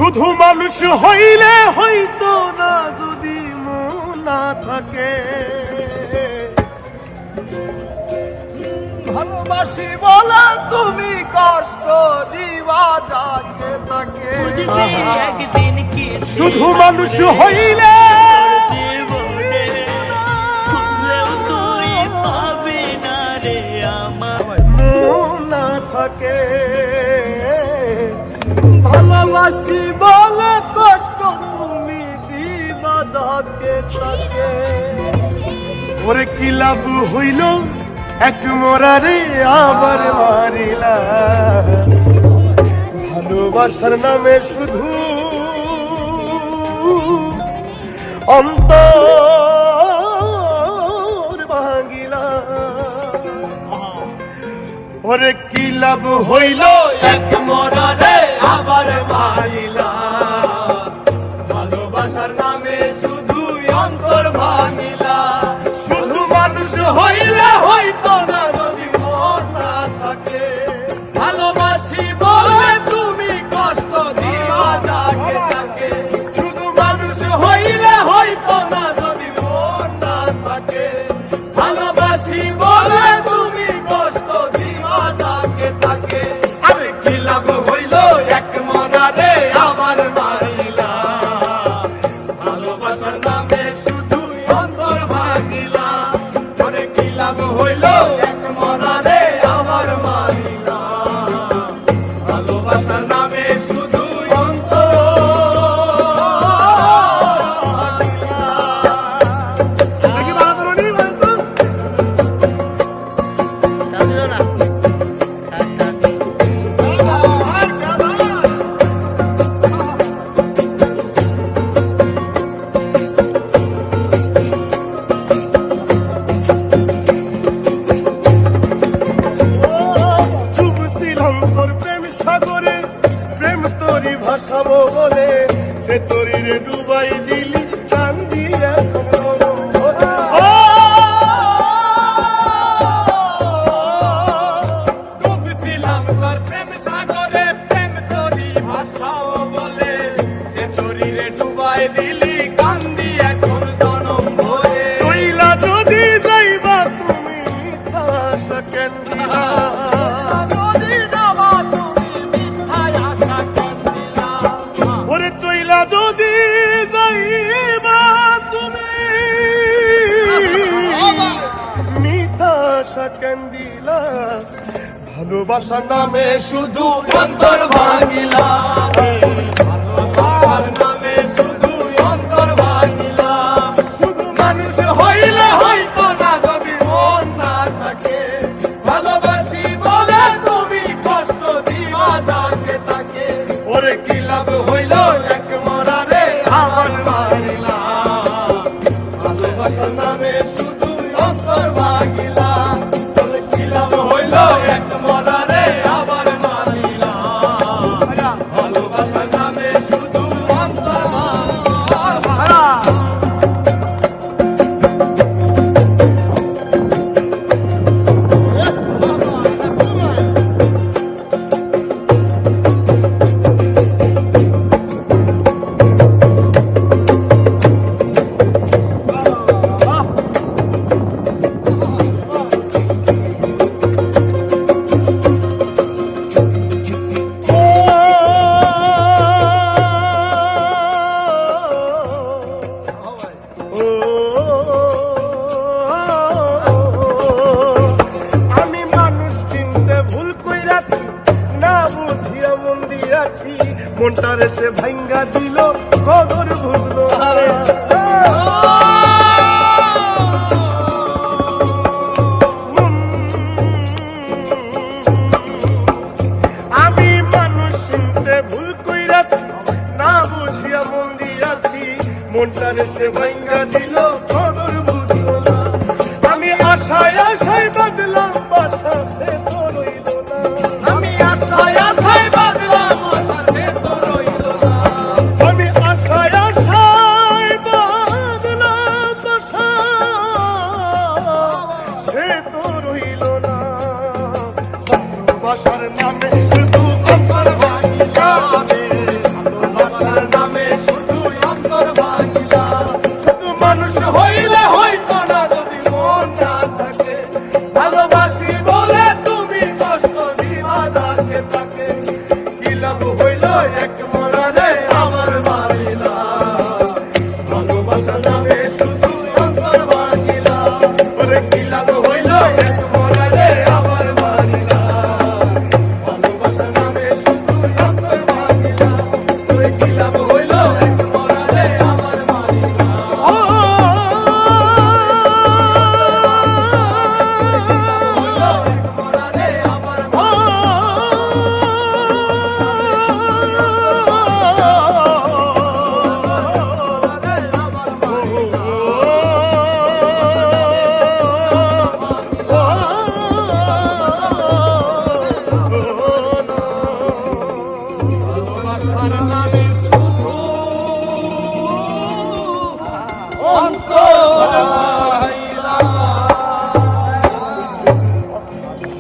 শুধু মানুষ হইলে হইতো না যদি মন না থাকে। ভালোবাসি বলে তুমি কষ্ট দিবা যাকে তাকে। শুধু মানুষ হইলে মন না থাকে। ভালোবাসি বলে কষ্ট তুমি দিবা যাকে তাকে। ওরে কি লাভ হইল এক মরারে আবার মারিলা। ভালোবাসার নামে শুধু অন্তর ভাঙিলা। ওরে কি লাভ হইল এক মরারে আবার মারিলা। ভালোবাসার নামে শুধু অন্তর ভাঙিলা। শুধু মানুষ হইলে হইতো না যদি মন না থাকে। ভালোবাসি বলে তুমি কষ্ট দিবা যাকে তাকে। শুধু মানুষ হইলে হইতো না যদি মন না থাকে। ভালোবাসি বলে তুমি কষ্ট দিবা যাকে তাকে। আরে কি লাভ হইল এক মনারে আবার মারিলা। ভালোবাসার নামে শুধু অন্তর ভাঙিলা। ওরে কি লাভ হইল এক মনারে আবার মারিলা। ভালোবাসার নামে শুধু অন্তর ভাসাবো বলে সে তরিরে ডুবাই দিলি কান্দি এখন। ডুবছিলাম তোর প্রেম সাগরে প্রেম তরি ভাসাবো বলে সে তরিরে ডুবাই দিলি কান্দি এখন জনম ভরে। চইলা যদি যাইবা তুমি আশা কেন দিলা। যদি যাইবা তুমি মিথ্যা আশা কেন দিলা। ভালোবাসার নামে শুধু অন্তর ভাঙিলা। ভালোবাসার নামে শুধু অন্তর ভাঙিলা। শুধু মানুষ হইলে হইতো না যদি মন না থাকে। ভালোবাসি বলে তুমি কষ্ট দিবা যাকে তাকে। ওরে কি লাভ হইল এক মরারে আবার মারিলা। ভালোবাসার নামে শুধু অন্তর ভাঙিলা। ওরে কি লাভ হইল এক মরারে আবার মারিলা। ভালোবাসার নামে শুধু অন্তর ভাঙিলা। আমি মানুষ চিনতে ভুল কইরাছি না বুঝিয়া মন দিয়াছি। মনটারে সে ভাঙ্গা দিল কদর বুঝলো। আমি মানুষ চিনতে ভুল কইরাছি না বুঝিয়া মন দিয়াছি। মনটারে সে ভাঙ্গা দিল কদর বুঝলো না। আমি আশায় আশায় বাদলাম বাসা সে তো রইল না। আমি আশায় আশায় বাদলাম বাসা সে তো রইল না। আমি আশায় আশায় বাদলাম বাসা সে তো রইল না। ভালোবাসার নামে শুধু অন্তর ভাঙিলা। হইল এক মরারে আমার মারিলা ভালোবাসা নামে শুধু অন্তর ভাঙিলা ওরে কি লাভ হইল এক মরারে আমার মারিলা ভালোবাসা নামে শুধু অন্তর ভাঙিলা ওরে কি লাভ হইল এক মরারে আমার মারিলা ভালোবাসার নামে শুধু অন্তর